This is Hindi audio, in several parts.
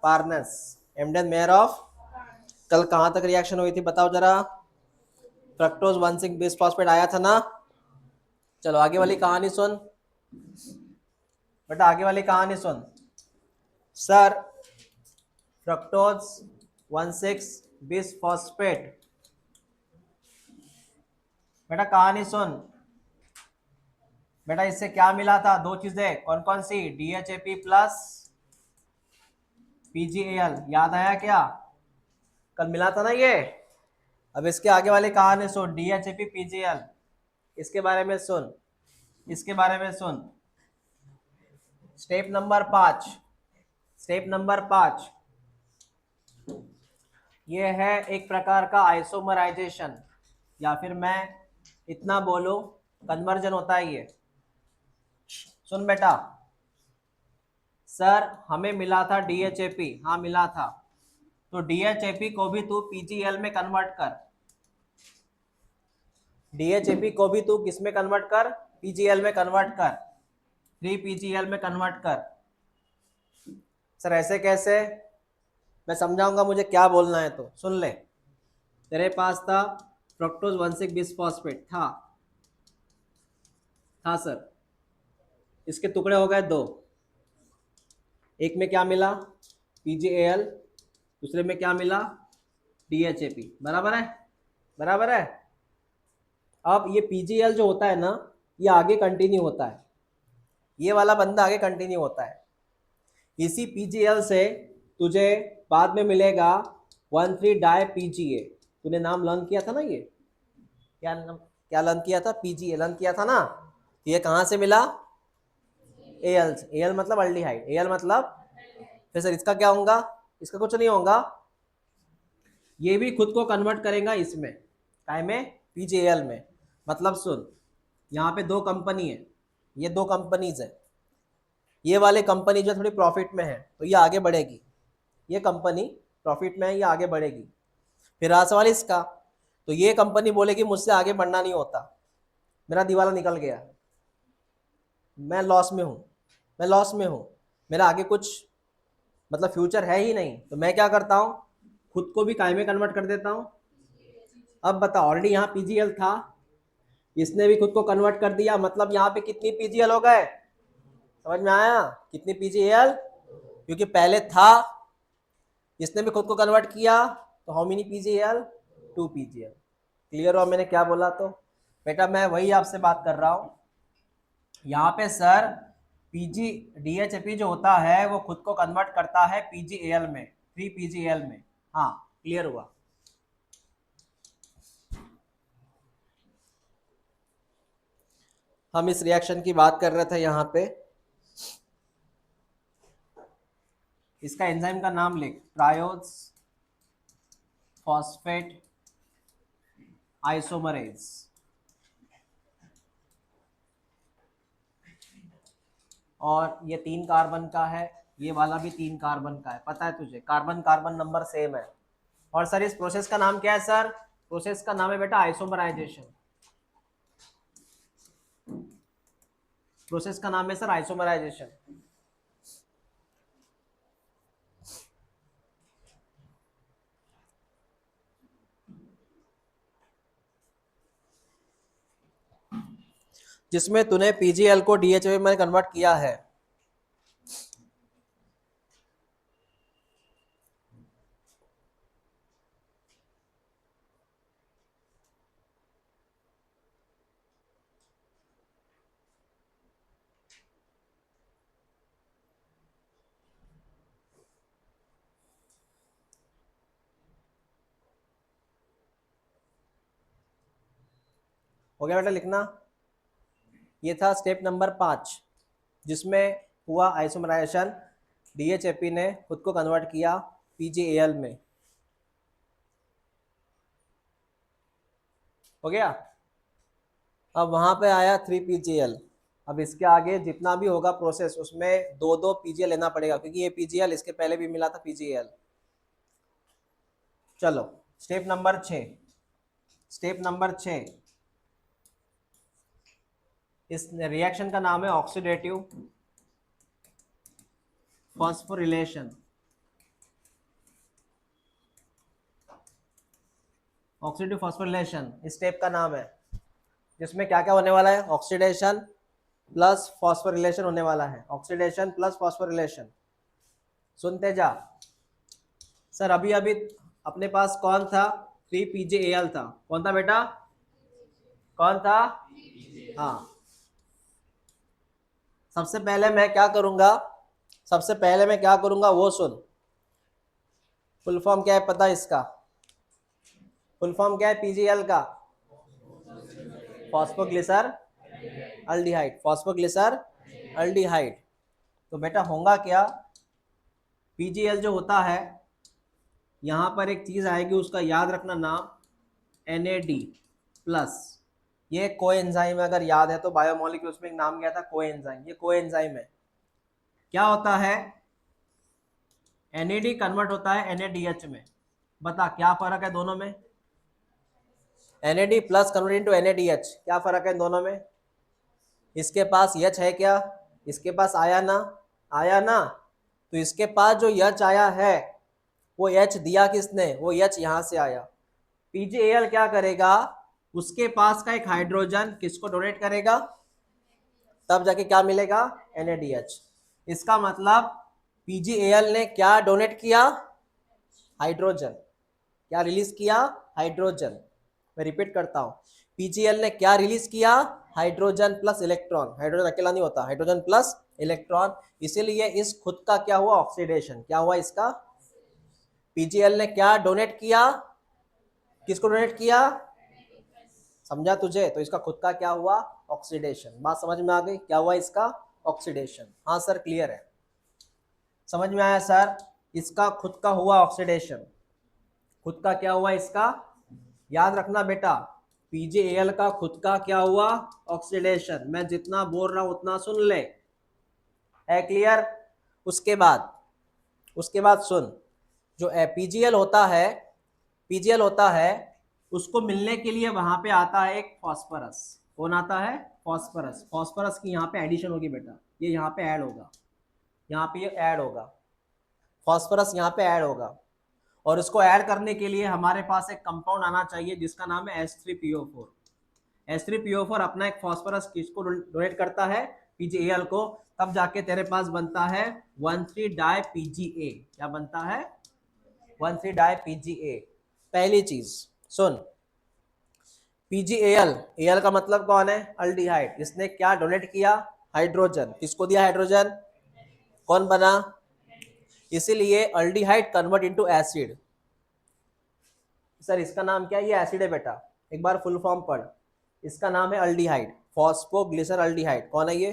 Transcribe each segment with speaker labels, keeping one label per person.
Speaker 1: Parnas, Embden mayor of. कल कहाँ तक रिएक्शन हुई थी बताओ जरा? फ्रक्टोज 1,6 बिस्फॉस्फेट आया था ना? चलो आगे वाली कहानी सुन बेटा, आगे वाली कहानी सुन। सर फ्रक्टोज 1,6 बिस्फॉस्फेट, बेटा कहानी सुन बेटा। इससे क्या मिला था? दो चीजें, कौन कौन सी? DHAP प्लस PgAl, याद आया क्या? कल मिला था ना ये। अब इसके आगे वाली कहानी सुन, DHAP PgAl, इसके बारे में सुन, इसके बारे में सुन। स्टेप नंबर 5, स्टेप नंबर 5, ये है एक प्रकार का आइसोमराइजेशन, या फिर मैं इतना बोलूं कन्वर्जन होता है ये। सुन बेटा, सर हमें मिला था DHAP, हाँ मिला था, तो DHAP को भी तू PgAl में कन्वर्ट कर। DHAP को भी तू किस में कन्वर्ट कर? PgAl में कन्वर्ट कर, 3PgAl में कन्वर्ट कर। सर ऐसे कैसे? मैं समझाऊंगा, मुझे क्या बोलना है तो सुन ले। तेरे पास था फ्रक्टोज 1,6 बिस्फॉस्फेट था सर, इसके टुकड़े हो गए दो। एक में क्या मिला? PgAl, दूसरे में क्या मिला? DHAP, बराबर है? बराबर है। अब ये PgAl जो होता है ना, ये आगे कंटिन्यू होता है, ये वाला बंदा आगे कंटिन्यू होता है। इसी PgAl से तुझे बाद में मिलेगा 1,3 डाई PGA। तूने नाम लर्न किया था ना, ये क्या नाम, क्या लर्न किया था? PGA लर्न किया था ना। ये कहाँ से मिला? Al से। Al मतलब अल्डिहाइड, Al मतलब, फिर सर इसका क्या होगा? इसका कुछ नहीं होगा, ये भी खुद को कन्वर्ट करेगा इसमें, काय में? PgAl में। मतलब सुन, यहाँ पे दो कंपनी है, ये दो कंपनीज है, ये वाले कंपनी जो थोड़ी प्रॉफिट में है तो ये आगे बढ़ेगी, ये कंपनी प्रॉफिट में है, ये आगे बढ़ेगी। फिर रहा सवाल इसका, तो ये कंपनी बोलेगी मुझसे आगे बढ़ना नहीं होता, मेरा दिवाला निकल गया, मैं लॉस में हूँ, मैं लॉस में हूँ, मेरा आगे कुछ मतलब फ्यूचर है ही नहीं, तो मैं क्या करता हूँ? खुद को भी काय में कन्वर्ट कर देता हूँ। अब बता, ऑलरेडी यहाँ PgAl था, इसने भी खुद को कन्वर्ट कर दिया, मतलब यहाँ पे कितनी PgAl हो गए? समझ में आया? कितनी PgAl? क्योंकि पहले था, इसने भी खुद को कन्वर्ट किया, तो how many PgAl? 2 PgAl। Clear हुआ मैंने क्या बोला? तो बेटा मैं वही आपसे बात कर रहा हूँ, यहाँ पे सर DHAP जो होता है वो खुद को कन्वर्ट करता है PgAl में, 3PgAl में। हाँ क्लियर हुआ? हम इस रिएक्शन की बात कर रहे थे यहाँ पे, इसका एंजाइम का नाम लिख, ट्रायोज फॉस्फेट आइसोमरेज। और ये 3 कार्बन का है, ये वाला भी 3 कार्बन का है, पता है तुझे? कार्बन कार्बन नंबर सेम है। और सर इस प्रोसेस का नाम क्या है? सर प्रोसेस का नाम है बेटा आइसोमराइजेशन। प्रोसेस का नाम है सर आइसोमराइजेशन। जिसमें तूने PgAl को DHAP में कन्वर्ट किया है। हो गया बेटा लिखना? ये था स्टेप नंबर 5, जिसमें हुआ आइसोमराइजेशन, DHAP ने खुद को कन्वर्ट किया PgAl में। हो गया? अब वहां पे आया 3PgAl। अब इसके आगे जितना भी होगा प्रोसेस, उसमें दो दो PgAl लेना पड़ेगा, क्योंकि ये PgAl इसके पहले भी मिला था PgAl। चलो स्टेप नंबर 6, स्टेप नंबर 6, इस रिएक्शन का नाम है ऑक्सीडेटिव फॉस्फोरिलेशन। ऑक्सीडेटिव फॉस्फोरिलेशन इस स्टेप का नाम है, जिसमें क्या क्या होने वाला है, ऑक्सीडेशन प्लस फॉस्फोरिलेशन होने वाला है, ऑक्सीडेशन प्लस फॉस्फोरिलेशन। सुनते जा। सर अभी अभी अपने पास कौन था, 3PgAl था, कौन था बेटा, कौन था, हाँ। सबसे पहले मैं क्या करूंगा, सबसे पहले मैं क्या करूंगा वो सुन। फुल फॉर्म क्या है पता है इसका, फुल फॉर्म क्या है PgAl का, फॉस्फोग्लिसर अल्डिहाइड, फॉस्फोग्लिसर अल्डिहाइड। तो बेटा होगा क्या, PgAl जो होता है, यहाँ पर एक चीज आएगी उसका याद रखना नाम, NAD प्लस। ये कोएंजाइम है, अगर याद है तो बायोमोलिक्यूल्स में एक नाम गया था कोएंजाइम, ये कोएंजाइम है। क्या होता है, NAD कन्वर्ट होता है NADH में। बता क्या फर्क है दोनों में, NAD plus convert into NADH, क्या फर्क है दोनों में। इसके पास H है क्या, इसके पास आया ना, आया ना, तो इसके पास जो H आया है वो H दिया किसने, वो H यहां से आया। PgAl क्या करेगा, उसके पास का एक हाइड्रोजन किसको डोनेट करेगा, तब जाके क्या मिलेगा, NADH। इसका मतलब PgAl ने क्या डोनेट किया, हाइड्रोजन। क्या रिलीज किया, हाइड्रोजन। मैं रिपीट करता हूं, PgAl ने क्या रिलीज किया, हाइड्रोजन प्लस इलेक्ट्रॉन। हाइड्रोजन अकेला नहीं होता, हाइड्रोजन प्लस इलेक्ट्रॉन। इसीलिए इस खुद का क्या हुआ, ऑक्सीडेशन। क्या हुआ इसका, PgAl ने क्या डोनेट किया, किसको डोनेट किया, समझा तुझे, तो इसका खुद का क्या हुआ, ऑक्सीडेशन। बात समझ में आ गई, क्या हुआ इसका, ऑक्सीडेशन। हाँ सर क्लियर है, समझ में आया सर, इसका खुद का हुआ ऑक्सीडेशन। खुद का क्या हुआ इसका, याद रखना बेटा, PgAl का खुद का क्या हुआ, ऑक्सीडेशन। मैं जितना बोल रहा हूं उतना सुन ले, है क्लियर। उसके बाद सुन, जो PgL होता है, PgL होता है, उसको मिलने के लिए वहां पे आता है एक फॉस्फोरस। कौन आता है, फॉस्फोरस। फॉस्फोरस की यहाँ पे एडिशन होगी बेटा, ये यहाँ पे ऐड होगा, यहाँ पे ये ऐड होगा, फॉस्फोरस यहाँ पे ऐड होगा। और इसको ऐड करने के लिए हमारे पास एक कंपाउंड आना चाहिए जिसका नाम है H3PO4। H3PO4 अपना एक फॉस्फोरस किसको डोनेट करता है, PgAl को। तब जाके तेरे पास बनता है 1,3 डाई PgA। क्या बनता है, 1,3 डाई PgA। पहली चीज सुन, PgAl, Al का मतलब कौन है, अल्डिहाइड। इसने क्या डोनेट किया, हाइड्रोजन। किसको दिया हाइड्रोजन, कौन बना, इसीलिए aldehyde convert into acid. Sir इसका नाम क्या है, ये एसिड है बेटा, एक बार फुल फॉर्म पढ़। इसका नाम है अल्डिहाइड, फॉस्फोग्लिसर अल्डिहाइड। कौन है ये,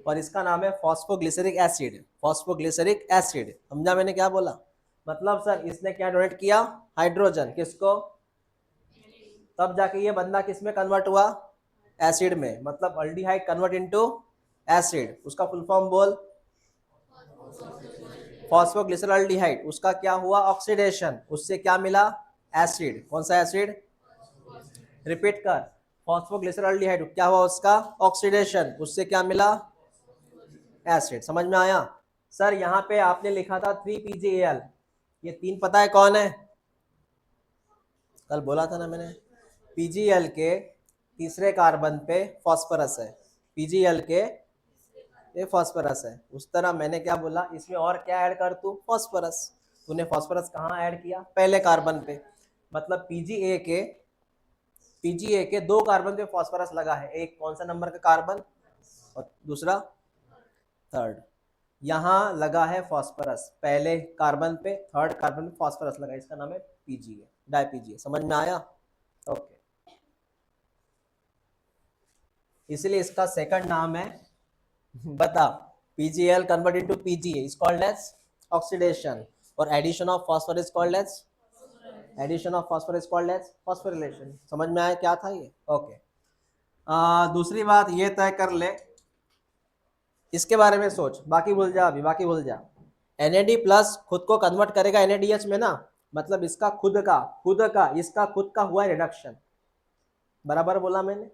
Speaker 1: और इसका नाम है फॉस्फोग्लिसरिक एसिड, फॉस्फोग्लिसरिक एसिड। समझा मैंने क्या बोला, मतलब सर इसने क्या डोनेट किया, हाइड्रोजन। किसको, तब जाके ये बंदा किस में कन्वर्ट हुआ, एसिड में। मतलब अल्डिहाइड कन्वर्ट इनटू एसिड। उसका फुल फॉर्म बोल, फॉस्फोग्लिसरल्डिहाइड। उसका क्या हुआ, ऑक्सीडेशन। उससे क्या मिला, एसिड। कौन सा एसिड, रिपीट कर, फॉस्फोग्लिसरल्डिहाइड। क्या हुआ उसका, ऑक्सीडेशन। उससे क्या मिला, एसिड। समझ में आया। सर यहाँ पे आपने लिखा था 3PgAl, ये तीन पता है कौन है, कल बोला था ना मैंने। PgAl के तीसरे कार्बन पे फॉस्फोरस है, PgAl के ये फॉस्फोरस है। उस तरह मैंने क्या बोला, इसमें और क्या ऐड कर तू, फॉस्फोरस। तूने फॉस्फोरस कहाँ ऐड किया, पहले कार्बन पे। मतलब PgA के दो कार्बन पे फॉस्फोरस लगा है, एक कौन सा नंबर का कार्बन और दूसरा थर्ड। यहाँ लगा है फॉस्फोरस पहले कार्बन पे, थर्ड कार्बन पे फॉस्फोरस लगा, इसका नाम है PgA, डाई PgA। समझ में आया, ओके। इसलिए इसका सेकंड नाम है, बता, PgAl convert into PgA is called as oxidation, और addition of phosphorus is called as, addition of phosphorus called as phosphorylation. समझ में आया क्या था ये, ओके। दूसरी बात ये तय कर ले, इसके बारे में सोच, बाकी भूल जा, अभी बाकी भूल जा। NAD प्लस खुद को कन्वर्ट करेगा NADH में ना, मतलब इसका इसका खुद का हुआ रिडक्शन। बराबर बोला मैंने,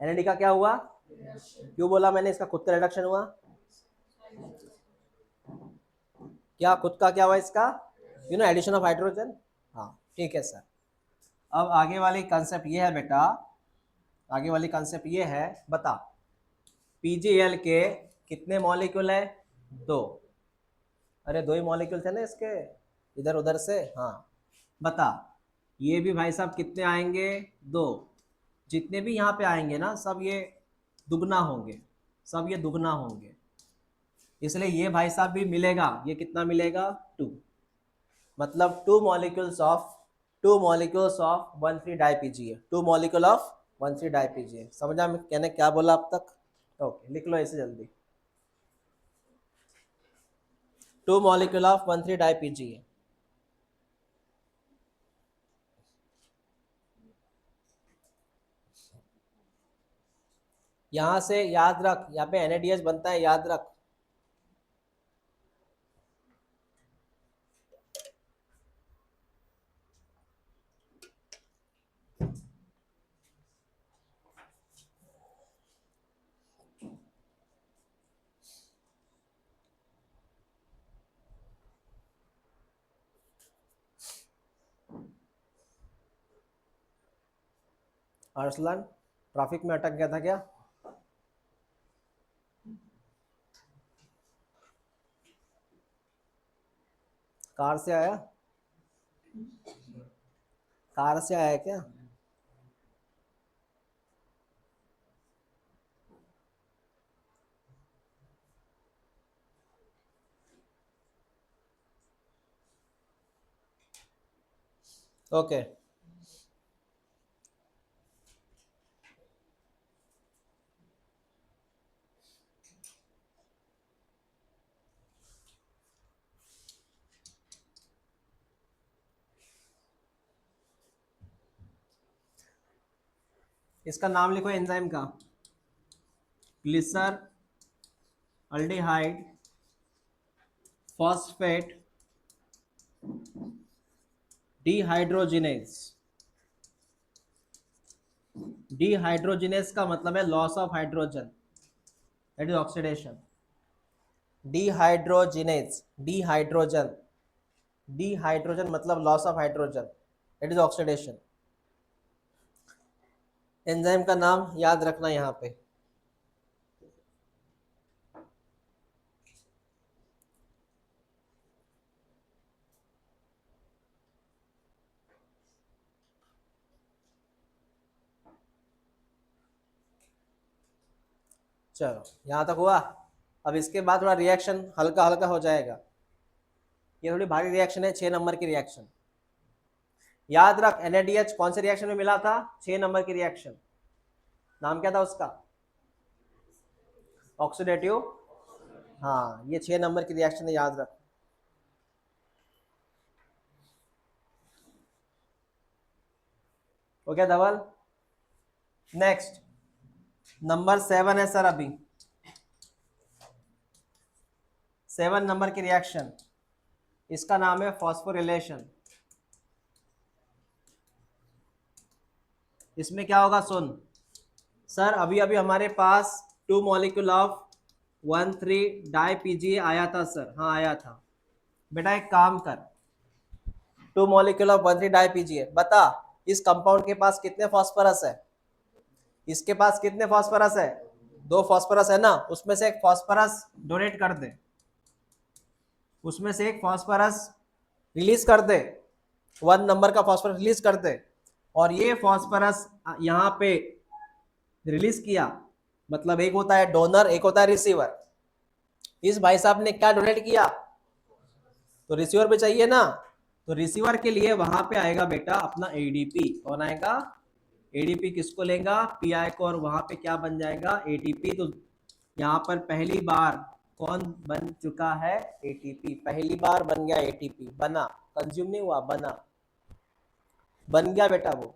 Speaker 1: NAD का क्या हुआ, क्यों बोला मैंने, इसका खुद का रिडक्शन हुआ। क्या खुद का क्या हुआ इसका, एडिशन ऑफ हाइड्रोजन। हाँ, ठीक है सर। अब आगे वाली कंसेप्ट ये है बेटा, आगे वाली कंसेप्ट ये है, बता पीजीएल के कितने मॉलिक्यूल है? 2। अरे 2 ही मॉलिक्यूल थे ना इसके, इधर उधर से। हाँ बता, ये भी भाई साहब कितने आएंगे? 2। जितने भी यहाँ पे आएंगे ना सब ये दुगना होंगे, सब ये दुगना होंगे, इसलिए ये भाई साहब भी मिलेगा। ये कितना मिलेगा? 2। मतलब 2 मॉलिक्यूल्स ऑफ 1,3 डाईपीजीए, 2 मॉलिक्यूल ऑफ 1,3 डाईपीजीए। समझा मैं कहने क्या बोला अब तक? ओके, लिख लो इसे जल्दी। 2 मॉलिक्यूल ऑफ 1,3 डाईपीजीए। यहां से याद रख, यहाँ पे NADH बनता है, याद रख। अरसलान ट्रैफिक में अटक गया था क्या? कार से आया? कार से आया क्या? ओके इसका नाम लिखो एंजाइम का, glyceraldehyde phosphate dehydrogenase. Dehydrogenase का मतलब है loss of hydrogen, that is oxidation. Dehydrogenase, dehydrogen, dehydrogen मतलब loss of hydrogen, that is oxidation. Enzyme का नाम याद रखना यहाँ पे। चलो यहाँ तक हुआ। अब इसके बाद थोड़ा रिएक्शन हल्का हल्का हो जाएगा। ये थोड़ी भारी रिएक्शन है, 6 नंबर की रिएक्शन। याद रख NADH कौन से रिएक्शन में मिला था? 6 नंबर की रिएक्शन। नाम क्या था उसका? ऑक्सीडेटिव। हाँ ये 6 नंबर की रिएक्शन है, याद रख। हो गया धवल? नेक्स्ट नंबर 7 है सर। अभी 7 नंबर की रिएक्शन, इसका नाम है फॉस्फोरिलेशन। इसमें क्या होगा सुन। सर अभी अभी हमारे पास 2 मॉलिक्यूल ऑफ 1,3 डाईपीजीए आया था सर। हाँ आया था बेटा। एक काम कर, 2 मॉलिक्यूल ऑफ 1,3 डाईपीजीए, बता इस कंपाउंड के पास कितने फॉस्फोरस है? इसके पास कितने फॉस्फोरस है? 2 फॉस्फोरस है ना, उसमें से एक फॉस्फोरस डोनेट कर दे, उसमें से एक फॉस्फोरस रिलीज कर दे, 1 नंबर का फॉस्फोरस रिलीज कर दे। और ये फॉस्फोरस यहाँ पे रिलीज किया, मतलब एक होता है डोनर, एक होता है रिसीवर। इस भाई साहब ने क्या डोनेट किया? तो रिसीवर भी चाहिए ना, तो रिसीवर के लिए वहां पे आएगा बेटा अपना एडीपी। कौन आएगा? एडीपी किसको लेगा? पीआई को, और वहां पे क्या बन जाएगा? एटीपी। तो यहाँ पर पहली बार कौन बन चुका है? एटीपी। पहली बार बन गया एटीपी, बना, कंज्यूम नहीं हुआ, बना, बन गया बेटा वो।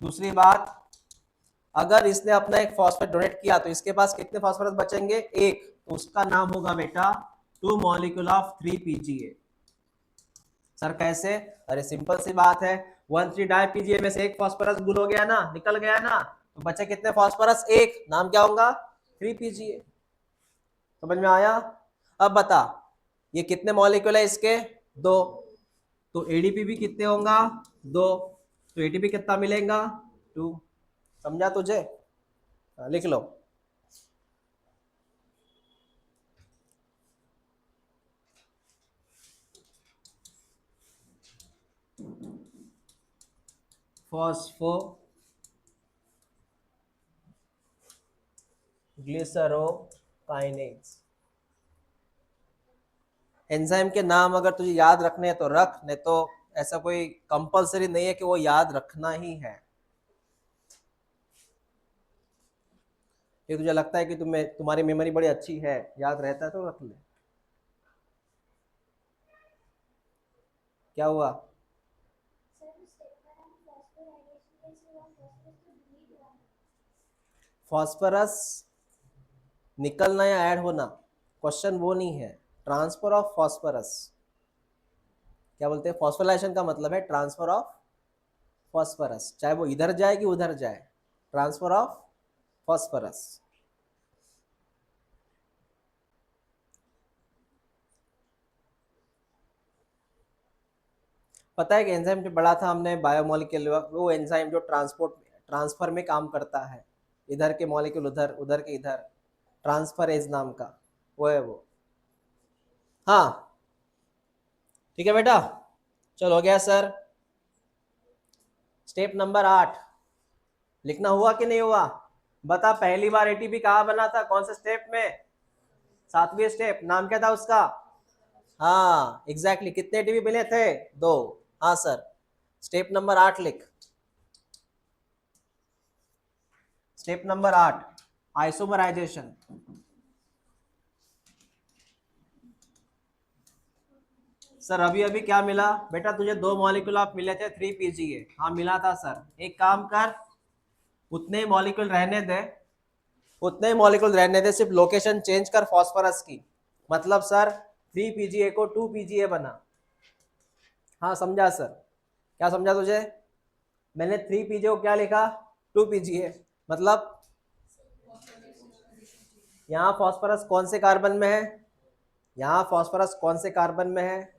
Speaker 1: दूसरी बात, अगर इसने अपना एक फॉस्फेट डोनेट किया तो इसके पास कितने फॉस्फोरस बचेंगे? एक। तो उसका नाम होगा बेटा 2 मॉलिक्यूल ऑफ 3 पीजीए। सर कैसे? अरे सिंपल सी बात है, 1,3 डाईपीजीए में से एक फॉस्फोरस गुल हो गया ना, निकल गया ना, तो बचे कितने फॉस्फोरस? एक। नाम क्या होगा? 3 पीजीए। समझ में आया? अब बता ये कितने मॉलिक्यूल है इसके? 2। तो एडीपी भी कितने होगा, 2, तो एटीपी कितना मिलेगा, 2। समझा तुझे? लिख लो। फॉस्फो ग्लिसरोकाइनेज। एंजाइम के नाम अगर तुझे याद रखने हैं तो रख, नहीं तो ऐसा कोई कंपलसरी नहीं है कि वो याद रखना ही है। ये तुझे लगता है कि तुम्हारी मेमोरी बड़ी अच्छी है, याद रहता है, तो रख ले। क्या हुआ? फॉस्फोरस निकलना या ऐड होना, क्वेश्चन वो नहीं है। ट्रांसफर ऑफ फॉस्फोरस, क्या बोलते हैं, फॉस्फोराइलेशन का मतलब है ट्रांसफर ऑफ फॉस्फोरस, चाहे वो इधर जाए कि उधर जाए, ट्रांसफर ऑफ फॉस्फोरस। पता है कि एंजाइम जो पढ़ा था हमने बायोमोलिक्यूल, वो एंजाइम जो ट्रांसफर में काम करता है, इधर के मॉलिक्यूल उधर, उधर के इधर, ट्रांसफरेज नाम का, वो है वो। हाँ ठीक है बेटा, चलो हो गया सर। स्टेप नंबर 8 लिखना हुआ कि नहीं हुआ? बता, पहली बार एटीपी कहाँ बना था, कौन से स्टेप में? 7वें स्टेप। नाम क्या था उसका? हाँ एग्जैक्टली, कितने एटीपी मिले थे? 2। हाँ सर। स्टेप नंबर 8 लिख। Step number 8 isomerisation. सर अभी अभी क्या मिला बेटा तुझे? 2 मॉलिक्यूल आप मिले थे 3 PGA। हाँ मिला था सर। एक काम कर, उतने ही मॉलिक्यूल रहने दे, उतने ही मॉलिक्यूल रहने दे, सिर्फ लोकेशन चेंज कर फॉस्फोरस की। मतलब सर 3 PGA को 2 PGA बना। हाँ समझा सर। क्या समझा तुझे? मैंने 3 PGA को क्या लिखा? 2 PGA। मतलब यहाँ फॉस्फोरस कौन से कार्बन में है? यहाँ फॉस्फोरस कौन से कार्बन में है?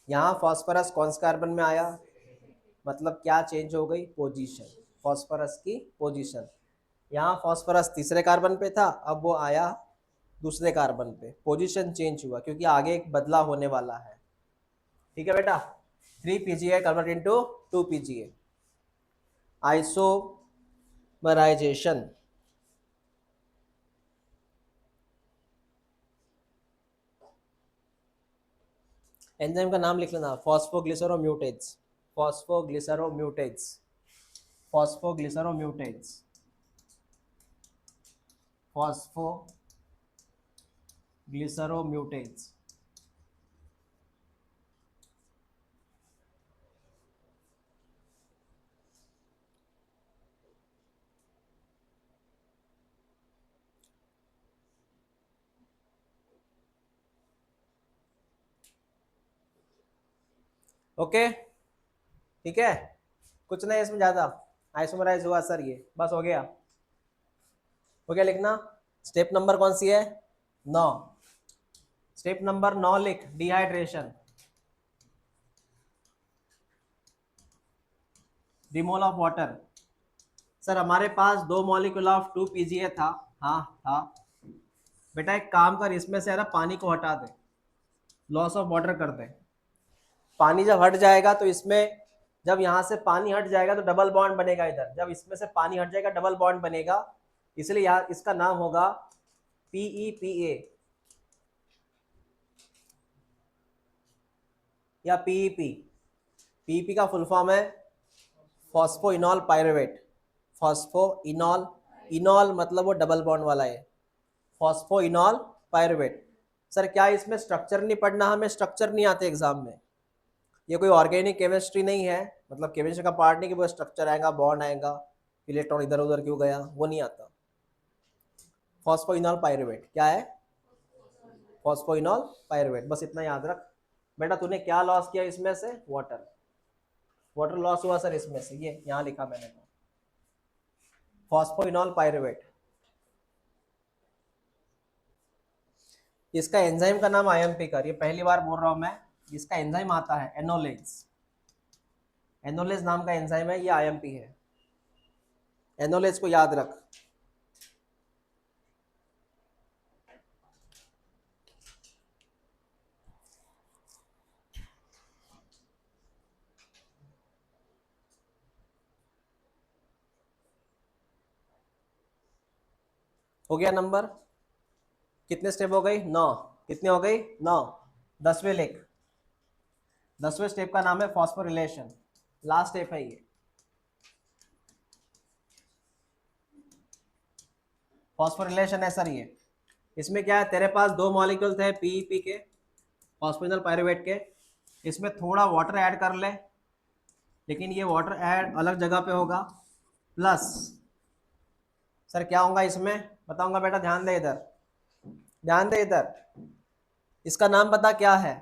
Speaker 1: यहाँ फॉस्फोरस कौन से कार्बन में आया? मतलब क्या चेंज हो गई? पोजीशन, फॉस्फोरस की पोजीशन। यहाँ फॉस्फोरस तीसरे कार्बन पे था, अब वो आया दूसरे कार्बन पे, पोजीशन चेंज हुआ क्योंकि आगे एक बदलाव होने वाला है। ठीक है बेटा, 3 PGA convert into 2 PGA, isomerisation. Enzyme का नाम लिख लेना, फॉस्फोग्लिसरोम्यूटेज, फॉस्फोग्लिसरोम्यूटेज, फॉस्फोग्लिसरोम्यूटेज, फॉस्फोग्लिसरोम्यूटेज। ओके ठीक है, कुछ नहीं इसमें ज्यादा। आइसोमराइज हुआ सर, ये बस हो गया। हो गया लिखना। स्टेप नंबर कौन सी है? 9। स्टेप नंबर 9 लिख, dehydration, removal of water. Sir हमारे पास 2 मॉलिक्यूल ऑफ 2 PGA था। हाँ था बेटा, एक काम कर, इसमें से है ना पानी को हटा दे, लॉस ऑफ वाटर कर दे। पानी जब हट जाएगा तो इसमें, जब यहाँ से पानी हट जाएगा तो डबल बॉन्ड बनेगा इधर, जब इसमें से पानी हट जाएगा डबल बॉन्ड बनेगा, इसलिए यहाँ इसका नाम होगा PEPA या PEP। PEP का फुल फॉर्म है फॉस्फोइनॉल पायरुवेट। फॉस्फोइनॉल, इनॉल मतलब वो डबल बॉन्ड वाला है, फॉस्फोइनॉल पायरुवेट। सर क्या इसमें स्ट्रक्चर नहीं पढ़ना? हमें स्ट्रक्चर नहीं आते एग्जाम में। ये कोई ऑर्गेनिक केमिस्ट्री नहीं है, मतलब केमिस्ट्री का पार्ट नहीं कि वो स्ट्रक्चर आएगा, बॉन्ड आएगा, इलेक्ट्रॉन इधर उधर क्यों गया, वो नहीं आता। फॉस्फोइनॉल पायरुवेट क्या है? फॉस्फोइनॉल पायरुवेट, बस इतना याद रख बेटा। तूने क्या लॉस किया इसमें से? वाटर, वाटर लॉस हुआ सर इसमें से, ये यहाँ लिखा मैंने, फॉस्फोइनॉल पायरुवेट। इसका एंजाइम का नाम IMP कर, ये पहली बार बोल रहा हूँ मैं, इसका एंजाइम आता है एनोलेज। एनोलेज नाम का एंजाइम है, ये आईएमपी है। एनोलेज को याद रख। हो गया नंबर? कितने स्टेप हो गई? 9। कितने हो गई? 9। 10वें लिख। 10वें स्टेप का नाम है फॉस्फोरिलेशन। लास्ट स्टेप है ये। फॉस्फोरिलेशन है सर ये। इसमें क्या है, तेरे पास दो मॉलिक्यूल्स है पीईपी के, फॉस्फोइनल पायरुवेट के। इसमें थोड़ा वाटर ऐड कर ले, लेकिन ये वाटर ऐड अलग जगह पे होगा। प्लस सर क्या होगा इसमें, बताऊंगा बेटा, ध्यान दे इधर, ध्यान दे इधर। इसका नाम पता क्या है?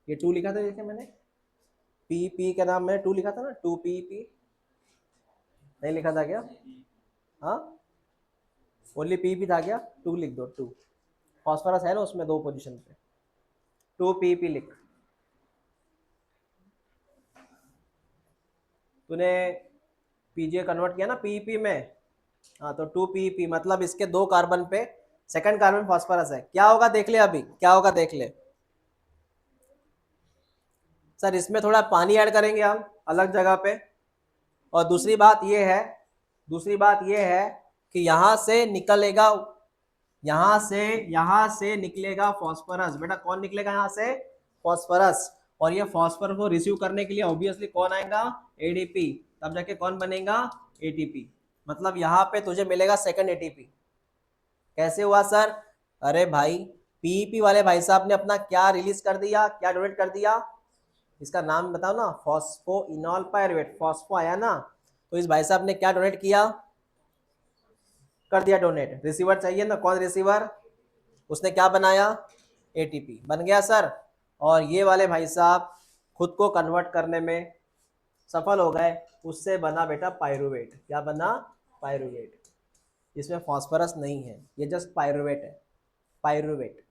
Speaker 1: ये 2 लिखा था देखिए मैंने, पी का नाम में 2 लिखा था ना, 2 पी। नहीं लिखा था क्या? हाँ, ओनली पी था क्या? 2 लिख दो, 2। फॉस्फोरस है ना उसमें 2 पोजीशन पे, 2 पी लिख। तूने पीजे कन्वर्ट किया ना पीईपी में, हाँ, तो 2 पीईपी मतलब इसके 2 कार्बन पे सेकंड कार्बन फॉस्फोरस है। क्या होगा देख ले, अभी क्या होगा देख ले। सर इसमें थोड़ा पानी ऐड करेंगे हम अलग जगह पे। और दूसरी बात ये है कि यहाँ से निकलेगा, यहाँ से निकलेगा फॉस्फोरस। बेटा कौन निकलेगा यहाँ से? फॉस्फोरस। और ये फॉस्फोरस को रिसीव करने के लिए ऑब्वियसली कौन आएगा? एडीपी। तब जाके कौन बनेगा? एटीपी। मतलब यहाँ पे तुझे मिलेगा सेकंड एटीपी। कैसे हुआ सर? अरे भाई, पीईपी वाले भाई साहब ने अपना क्या रिलीज कर दिया, क्या डोनेट कर दिया? इसका नाम बताओ ना, फॉस्फोइनॉल पायरुवेट। फॉस्फो आया ना, तो इस भाई साहब ने क्या डोनेट किया? कर दिया डोनेट। रिसीवर चाहिए ना, कौन रिसीवर? उसने क्या बनाया? एटीपी बन गया सर। और ये वाले भाई साहब खुद को कन्वर्ट करने में सफल हो गए, उससे बना बेटा पायरुवेट। क्या बना? पायरुवेट। इसमें फॉस्फोरस नहीं है, ये जस्ट पायरुवेट है। पायरुवेट,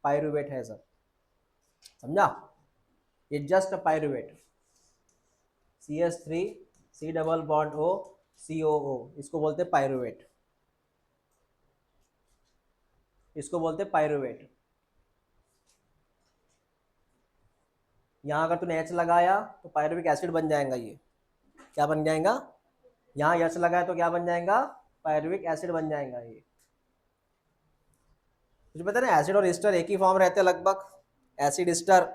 Speaker 1: पायरुवेट है सर, समझा? ये just pyruvate. CH3 C double bond O COO, इसको बोलते पायरुवेट, इसको बोलते पायरुवेट। यहाँ अगर तूने H लगाया तो पायरुविक एसिड बन जाएगा। ये क्या बन जाएगा? यहाँ H लगाया तो क्या बन जाएगा? पायरुविक एसिड बन जाएगा। ये तुझे पता है ना, एसिड और एस्टर एक ही फॉर्म रहते हैं लगभग, एसिड एस्टर।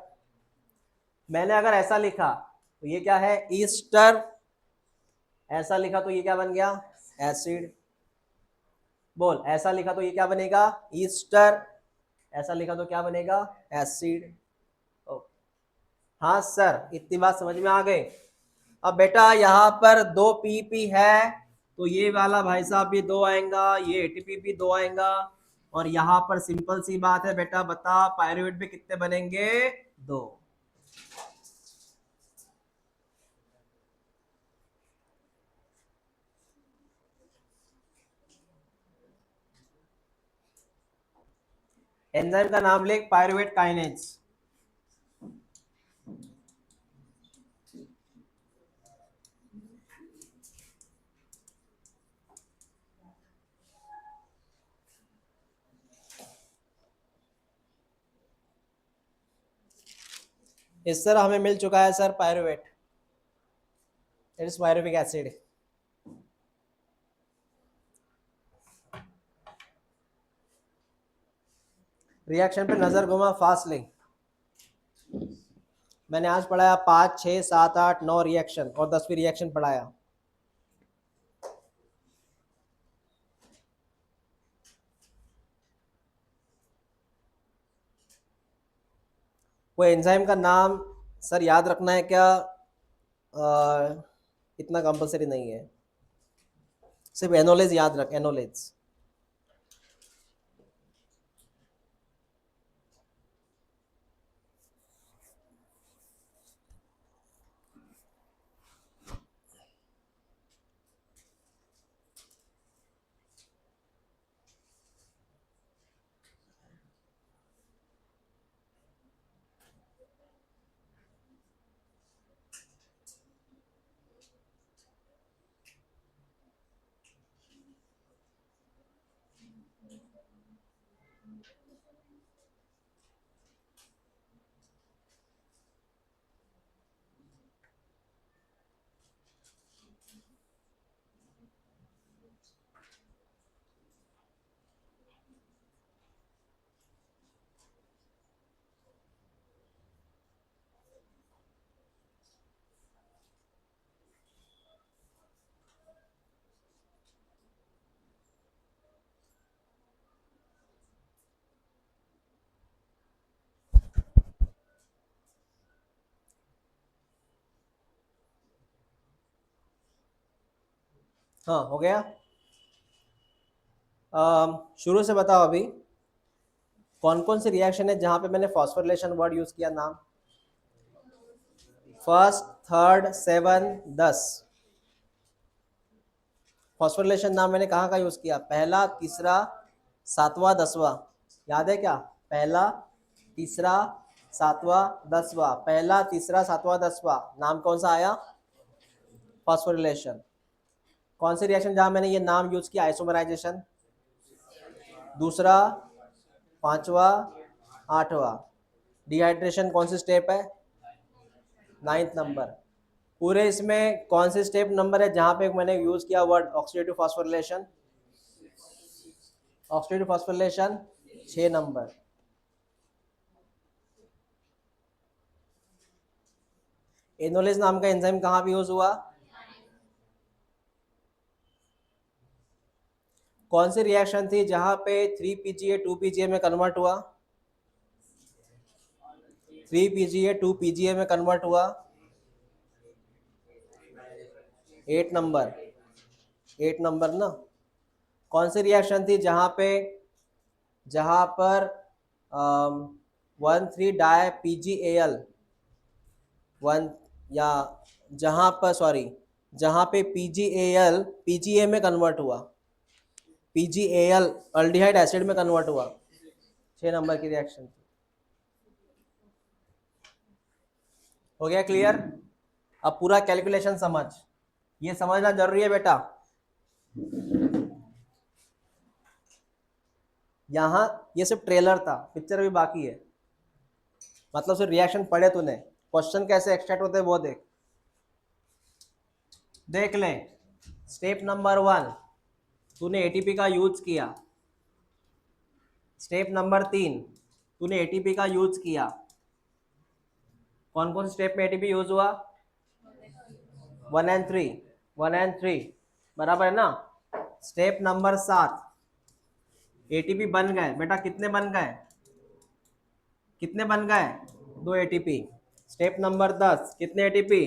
Speaker 1: मैंने अगर ऐसा लिखा तो ये क्या है? ईस्टर। ऐसा लिखा तो ये क्या बन गया? एसिड। बोल, ऐसा लिखा तो ये क्या बनेगा? ईस्टर। ऐसा लिखा तो क्या बनेगा? एसिड। हाँ सर, इतनी बात समझ में आ गई। अब बेटा यहाँ पर 2 पीपी है, तो ये वाला भाई साहब भी 2 आएगा, ये एटीपी भी 2 आएगा। और यहाँ पर सिंपल सी बात है बेटा, बता पायरुवेट में कितने बनेंगे? 2। एंजाइम का नाम लिख, पायरुवेट काइनेज। इस तरह हमें मिल चुका है sir pyruvate, it is pyruvic acid. Reaction पे नजर घुमा फास्टली। मैंने आज पढ़ाया 5, 6, 7, 8, 9 रिएक्शन और 10वीं रिएक्शन पढ़ाया। वो एंजाइम का नाम सर याद रखना है क्या? इतना कंपलसरी नहीं है, सिर्फ एनोलेज याद रख, एनोलेज। हाँ हो गया। शुरू से बताओ अभी कौन कौन से रिएक्शन है जहाँ पे मैंने फॉस्फोरिलेशन वर्ड यूज किया, नाम। First, third, seven, 10। फॉस्फोरिलेशन नाम मैंने कहाँ का यूज किया, पहला, तीसरा, सातवां, दसवां। याद है क्या? पहला, तीसरा, सातवां, दसवां। पहला, तीसरा, सातवां, दसवां, नाम कौन सा आया? फॉस्फोरिलेशन। कौन से रिएक्शन जहाँ मैंने ये नाम यूज किया, आइसोमराइजेशन। दूसरा, पांचवा, आठवां। डिहाइड्रेशन कौन सी स्टेप है? 9th number. पूरे इसमें कौन से स्टेप नंबर है जहाँ पे मैंने यूज किया word oxidative phosphorylation? Oxidative phosphorylation 6 नंबर। एनोलेज नाम का एंजाइम कहाँ पे यूज हुआ? कौन सी रिएक्शन थी जहाँ पे 3 PGA 2 PGA में कन्वर्ट हुआ? 3 PGA 2 PGA में कन्वर्ट हुआ। 8 नंबर। 8 नंबर ना। कौन सी रिएक्शन थी जहाँ पर 1,3-DiPGAL 1, या जहाँ पर, सॉरी, जहाँ पे PGAL PGA में कन्वर्ट हुआ, PGAL अल्डिहाइड एसिड में कन्वर्ट हुआ। 6 नंबर की रिएक्शन थी। हो गया क्लियर? अब पूरा कैलकुलेशन समझ, ये समझना जरूरी है बेटा। यहाँ ये सिर्फ ट्रेलर था, पिक्चर भी बाकी है। मतलब सिर्फ रिएक्शन पढ़े तूने, क्वेश्चन कैसे एक्सट्रैक्ट होते हैं वो देख। देख ले, स्टेप नंबर 1 तूने एटीपी का यूज किया। स्टेप नंबर 3 तूने एटीपी का यूज किया। कौन कौन स्टेप में एटीपी यूज हुआ? 1 and 3, 1 and 3, बराबर है ना। स्टेप नंबर 7 एटीपी बन गए बेटा, कितने बन गए? कितने बन गए? 2 एटीपी। स्टेप नंबर 10 कितने एटीपी?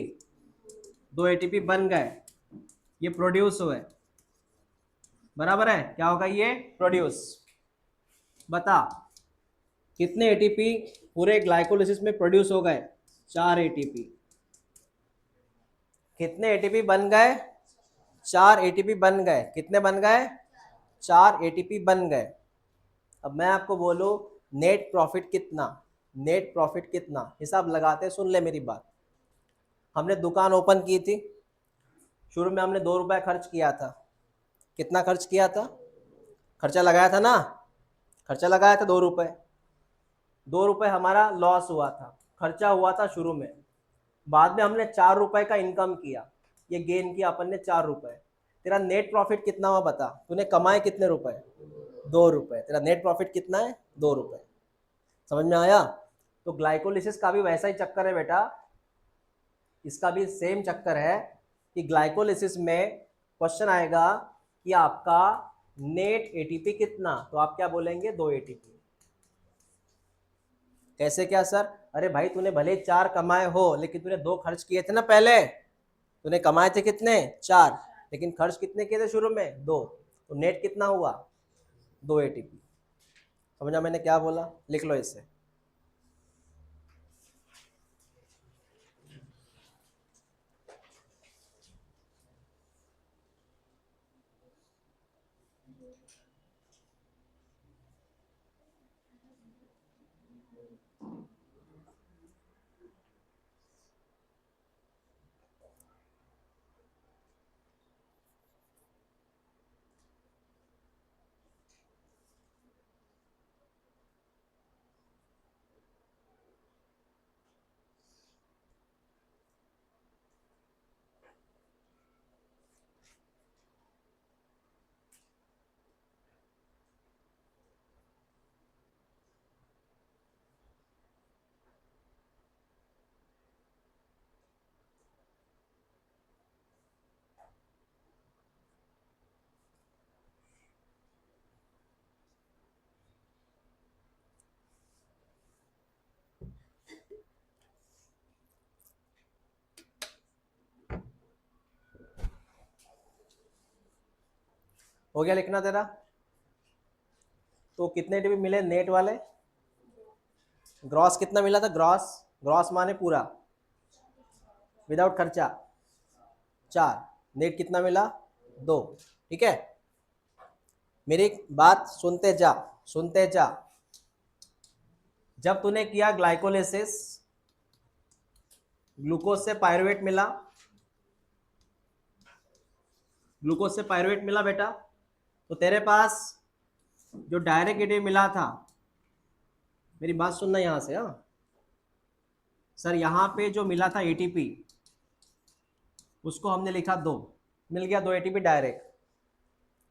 Speaker 1: 2 एटीपी बन गए, ये प्रोड्यूस हुए। बराबर है, क्या होगा ये? प्रोड्यूस। बता कितने एटीपी पूरे ग्लाइकोलिसिस में प्रोड्यूस हो गए? 4 एटीपी। कितने एटीपी बन गए? 4 एटीपी बन गए। कितने बन गए? 4 एटीपी बन गए। अब मैं आपको बोलूं नेट प्रॉफिट कितना, नेट प्रॉफिट कितना, हिसाब लगाते, सुन ले मेरी बात। हमने दुकान ओपन की थी, शुरू में हमने 2 रुपए खर्च किया था। कितना खर्च किया था? खर्चा लगाया था ना, खर्चा लगाया था 2 रुपए। 2 रुपए हमारा लॉस हुआ था, खर्चा हुआ था शुरू में। बाद में हमने 4 रुपए का इनकम किया, ये गेन किया अपन ने 4 रुपए। तेरा नेट प्रॉफिट कितना हुआ बता, तूने कमाए कितने रुपए? 2 रुपए। तेरा नेट प्रॉफिट कितना है? 2 रुपए। समझ में आया? तो ग्लाइकोलिसिस का भी वैसा ही चक्कर है बेटा, इसका भी सेम चक्कर है कि ग्लाइकोलिसिस में क्वेश्चन आएगा कि आपका नेट एटीपी कितना, तो आप क्या बोलेंगे? 2 एटीपी। कैसे क्या सर? अरे भाई तूने भले 4 कमाए हो, लेकिन तूने 2 खर्च किए थे ना पहले। तूने कमाए थे कितने? 4, लेकिन खर्च कितने किए थे शुरू में? 2। तो नेट कितना हुआ? 2 एटीपी। समझा मैंने क्या बोला? लिख लो इसे। हो गया लिखना तेरा? तो कितने एटीपी मिले नेट वाले? ग्रॉस कितना मिला था? ग्रॉस, ग्रॉस माने पूरा विदाउट खर्चा 4। नेट कितना मिला? 2। ठीक है, मेरी बात सुनते जा, सुनते जा। जब तूने किया ग्लाइकोलिसिस, ग्लूकोज से पायरुवेट मिला, ग्लूकोज से पायरुवेट मिला बेटा, तो तेरे पास जो डायरेक्ट एटीपी मिला था, मेरी बात सुनना यहां से। हाँ सर, यहां पे जो मिला था एटीपी, उसको हमने लिखा 2, मिल गया 2 एटीपी डायरेक्ट,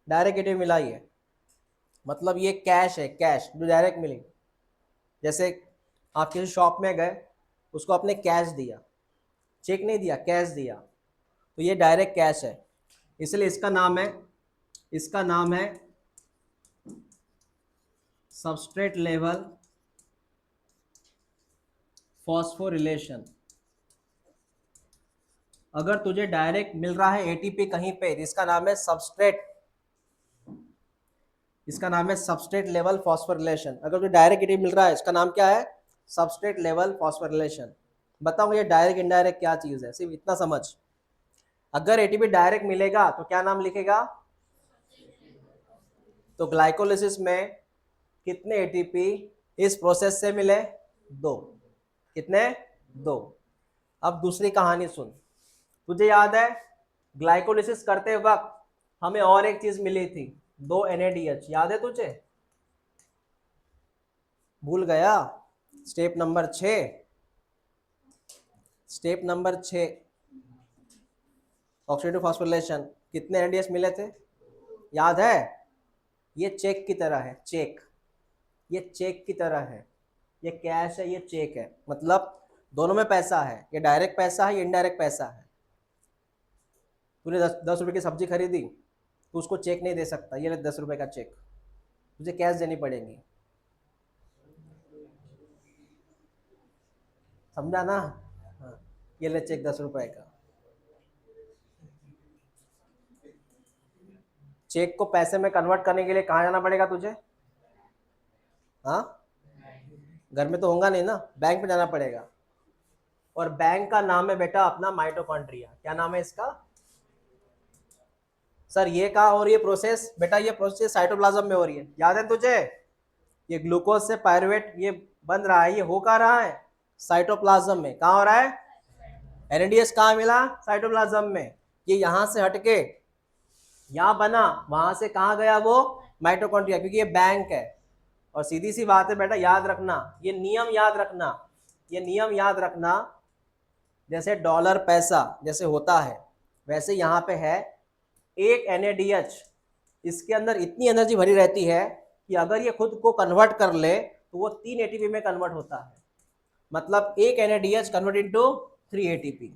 Speaker 1: डायरेक्ट एटीपी मिला ही है, मतलब ये कैश है, कैश जो डायरेक्ट मिली। जैसे आप किसी शॉप में गए, उसको आपने कैश दिया, चेक नहीं दिया, कैश दिया, तो ये डायरेक्ट कैश है, इसलिए इसका नाम है, इसका नाम है सबस्ट्रेट लेवल फॉस्फोरिलेशन। अगर तुझे डायरेक्ट मिल रहा है एटीपी कहीं पे, इसका नाम है सबस्ट्रेट, इसका नाम है सबस्ट्रेट लेवल फॉस्फोरिलेशन। अगर तुझे डायरेक्ट एटीपी मिल रहा है, इसका नाम क्या है? Substrate level phosphorylation. बताऊं ये डायरेक्ट इनडायरेक्ट क्या चीज है, सिर्फ इतना समझ। अगर एटीपी डायरेक्ट मिलेगा तो क्या नाम लिखेगा? तो ग्लाइकोलिसिस में कितने एटीपी इस प्रोसेस से मिले? 2। कितने? 2। अब दूसरी कहानी सुन। तुझे याद है ग्लाइकोलिसिस करते वक्त हमें और एक चीज मिली थी, 2 NADH, याद है तुझे? भूल गया? Step number 6, step number 6 oxidative phosphorylation, कितने NADH मिले थे? याद है? ये चेक की तरह है, चेक, ये चेक की तरह है, ये कैश है, ये चेक है, मतलब दोनों में पैसा है, ये डायरेक्ट पैसा है, ये इनडायरेक्ट पैसा है। तूने 10 रुपए की सब्जी खरीदी, तो उसको चेक नहीं दे सकता, ये ले 10 रुपए का चेक, तुझे कैश देनी पड़ेगी, समझा ना? हाँ, ये ले चेक 10 रुपए का। चेक को पैसे में कन्वर्ट करने के लिए कहाँ जाना पड़ेगा तुझे? हाँ, घर में तो होगा नहीं ना, बैंक में जाना पड़ेगा। और बैंक का नाम है बेटा अपना माइटोकॉन्ड्रिया। क्या नाम है इसका? सर ये कहा हो रही है प्रोसेस? बेटा ये प्रोसेस साइटोप्लाज्म में हो रही है, याद है तुझे? ये ग्लूकोज से पायरुवेट ये बन रहा है, ये हो कहाँ रहा है? साइटोप्लाज्म में। कहाँ हो रहा है? NADH कहाँ मिला? साइटोप्लाज्म में। ये यहाँ से हटके यहाँ बना, वहां से कहाँ गया वो? माइटोकॉन्ड्रिया, क्योंकि ये बैंक है। और सीधी सी बात है बेटा, याद रखना, ये नियम याद रखना, ये नियम याद रखना, जैसे डॉलर पैसा जैसे होता है, वैसे यहाँ पे है एक NADH, इसके अंदर इतनी एनर्जी भरी रहती है कि अगर ये खुद को कन्वर्ट कर ले तो वो 3 ATP में कन्वर्ट होता है। मतलब एक NADH कन्वर्ट इनटू 3 ATP।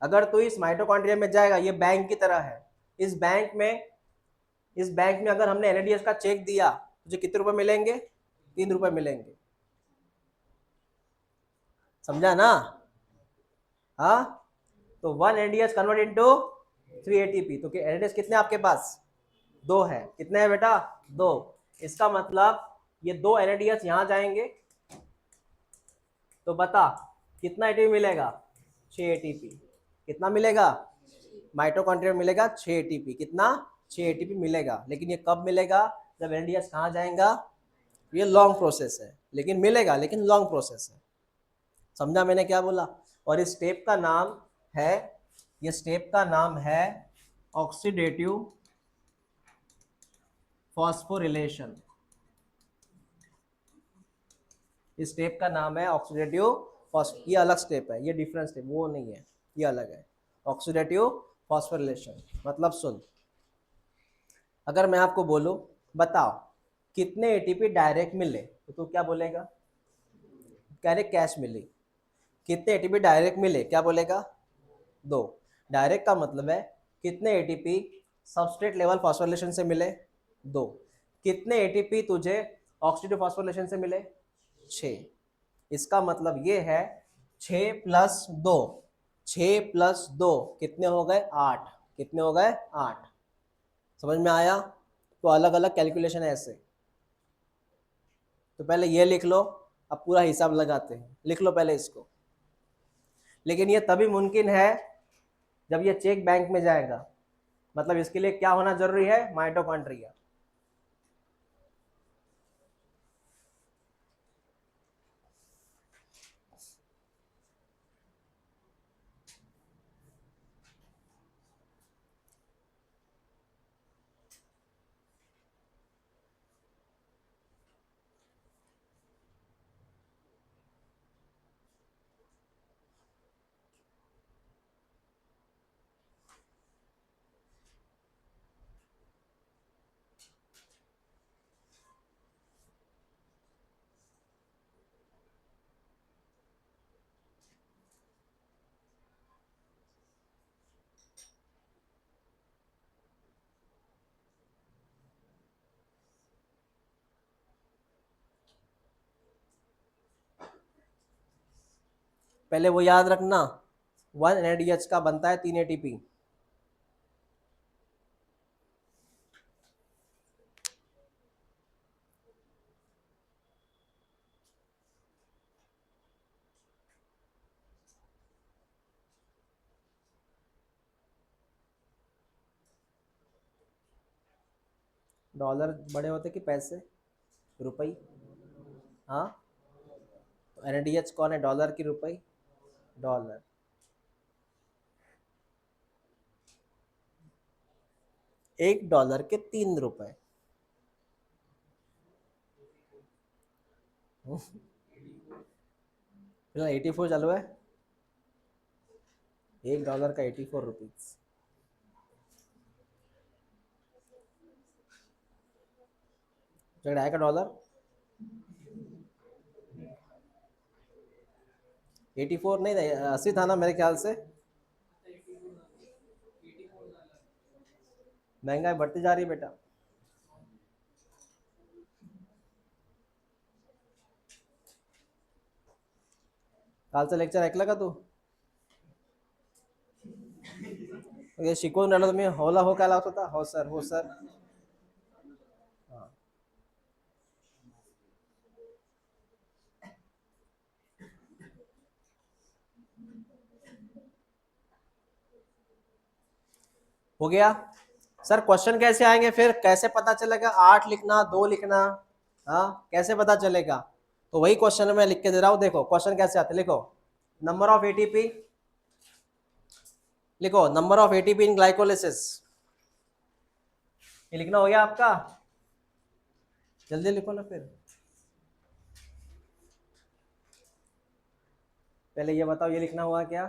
Speaker 1: अगर तो इस माइटोकॉन्ड्रिया में जाएगा, ये बैंक की तरह है, इस बैंक में अगर हमने NADH का चेक दिया, तुझे कितने रुपए मिलेंगे? 3 रुपए मिलेंगे, समझा ना? हाँ, तो 1 NADH कन्वर्ट इनटू 3 ATP। तो NADH कितने आपके पास? 2 है। कितने हैं बेटा? 2। इसका मतलब ये 2 NADH यहाँ जाएंगे, तो बता कितना ATP मिलेगा? 6 ATP। कितना मिलेगा? माइटोकॉन्ड्रिया में मिलेगा 6 ATP। कितना? 6 ATP मिलेगा। लेकिन ये कब मिलेगा? जब NADH कहाँ जाएगा? ये लॉन्ग प्रोसेस है, लेकिन मिलेगा, लेकिन लॉन्ग प्रोसेस है। समझा मैंने क्या बोला? और इस स्टेप का नाम है, ये स्टेप का नाम है ऑक्सीडेटिव फॉस्फोरिलेशन। इस स्टेप का नाम है ऑक्सीडेटिव फॉस्फो, ये अलग स्टेप है, ये डिफरेंट स्टेप, वो नहीं है, ये अलग है। ऑक्सीडेटिव फॉस्फोरिलेशन मतलब सुन, अगर मैं आपको बोलूं बताओ कितने एटीपी डायरेक्ट मिले, तो तू क्या बोलेगा? कह रहे कैश मिली। कितने एटीपी डायरेक्ट मिले, क्या बोलेगा? 2। डायरेक्ट का मतलब है कितने एटीपी सबस्ट्रेट लेवल फॉस्फोरिलेशन से मिले? 2। कितने एटीपी तुझे ऑक्सीडेटिव फॉस्फोरिलेशन से मिले? 6। इसका मतलब ये है 6 + 2, 6 + 2 कितने हो गए? 8। कितने हो गए? 8। समझ में आया? तो अलग अलग कैलकुलेशन है ऐसे। तो पहले ये लिख लो, अब पूरा हिसाब लगाते हैं, लिख लो पहले इसको। लेकिन ये तभी मुमकिन है जब ये चेक बैंक में जाएगा, मतलब इसके लिए क्या होना जरूरी है, माइटोकॉन्ड्रिया। पहले वो याद रखना, 1 NADH का बनता है 3 ATP। डॉलर बड़े होते कि पैसे, रुपई? हाँ, तो NADH कौन है, डॉलर की रुपई? डॉलर। $1 के 3 रुपए। 84 चालू है, $1 का 84 रुपीज। आएगा डॉलर 84 नहीं था, 80 था ना मेरे ख्याल से। महंगाई बढ़ती जा रही है बेटा। कालचं लेक्चर ऐकलं का तू? हे शिकवून राहिलो तुम्ही, होला हो काय लावत होता, हो सर हो सर। हाँ। हो गया सर। क्वेश्चन कैसे आएंगे फिर, कैसे पता चलेगा 8 लिखना 2 लिखना? हाँ, कैसे पता चलेगा? तो वही क्वेश्चन में लिख के दे रहा हूँ, देखो क्वेश्चन कैसे आते, लिखो नंबर ऑफ एटीपी, लिखो number of ATP in glycolysis. ये लिखना हो गया आपका, जल्दी लिखो ना फिर। पहले ये बताओ ये लिखना हुआ क्या?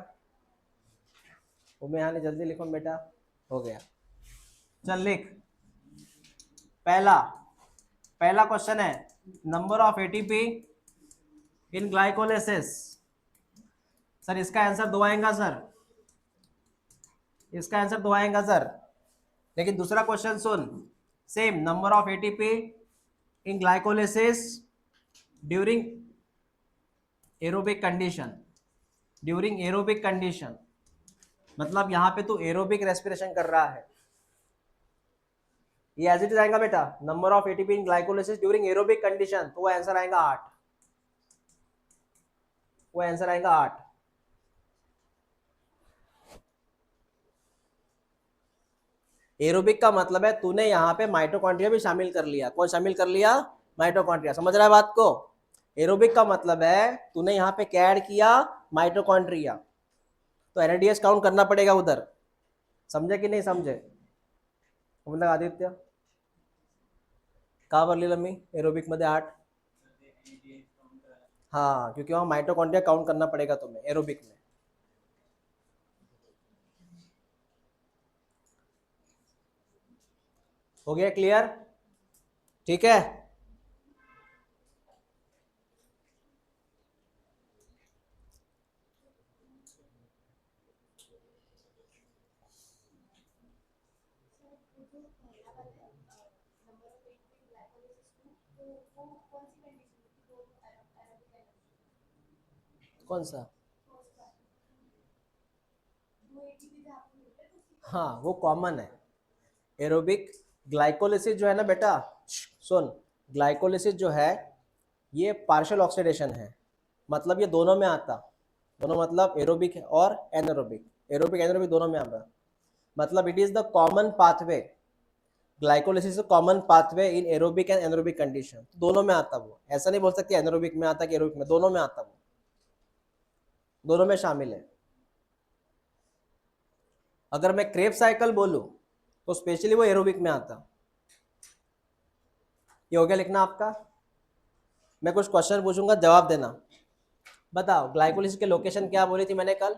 Speaker 1: उमें जल्दी लिखो बेटा। हो गया, चल लिख। पहला पहला क्वेश्चन है number of ATP in glycolysis. Sir इसका आंसर 2 आएगा सर, इसका आंसर 2 आएगा सर। लेकिन दूसरा question soon, same number of ATP in glycolysis during aerobic condition, during aerobic condition, मतलब यहां पे तू एरोबिक रेस्पिरेशन कर रहा है। ये एज इट इज आएगा बेटा, number of ATP in glycolysis during aerobic condition, तो वो आंसर आएगा 8, वो आंसर आएगा 8। एरोबिक का मतलब है तूने यहाँ पे माइटोकॉन्ड्रिया भी शामिल कर लिया। कौन शामिल कर लिया? माइटोकॉन्ड्रिया। समझ रहा है बात को? एरोबिक का मतलब है तूने यहाँ पे क्या ऐड किया? माइटोकॉन्ड्रिया। तो NADH काउंट करना पड़ेगा उधर। समझे कि नहीं समझे? मतलब आदित्य का भरली लम्मी एरोबिक मध्ये 8? हाँ, क्योंकि वहाँ माइटोकॉन्ड्रिया काउंट करना पड़ेगा तुम्हें एरोबिक में। हो गया क्लियर? ठीक है। कौन सा? हाँ वो कॉमन है, एरोबिक ग्लाइकोलिसिस जो है ना बेटा, सुन, ग्लाइकोलिसिस जो है ये पार्शियल ऑक्सीडेशन है, मतलब ये दोनों में आता, दोनों मतलब एरोबिक और एनारोबिक, एरोबिक एनारोबिक दोनों में आता, मतलब it is the common pathway, glycolysis common pathway in aerobic and anaerobic condition, दोनों में आता वो, ऐसा नहीं बोल सकते एनारोबिक में आता कि एरोबिक में, दोनों में आता वो, दोनों में शामिल है। अगर मैं क्रेब्स साइकिल बोलूं तो स्पेशली वो एरोबिक में आता। ये हो गया लिखना आपका। मैं कुछ क्वेश्चन पूछूंगा, जवाब देना। बताओ ग्लाइकोलिसिस के लोकेशन क्या बोली थी मैंने कल?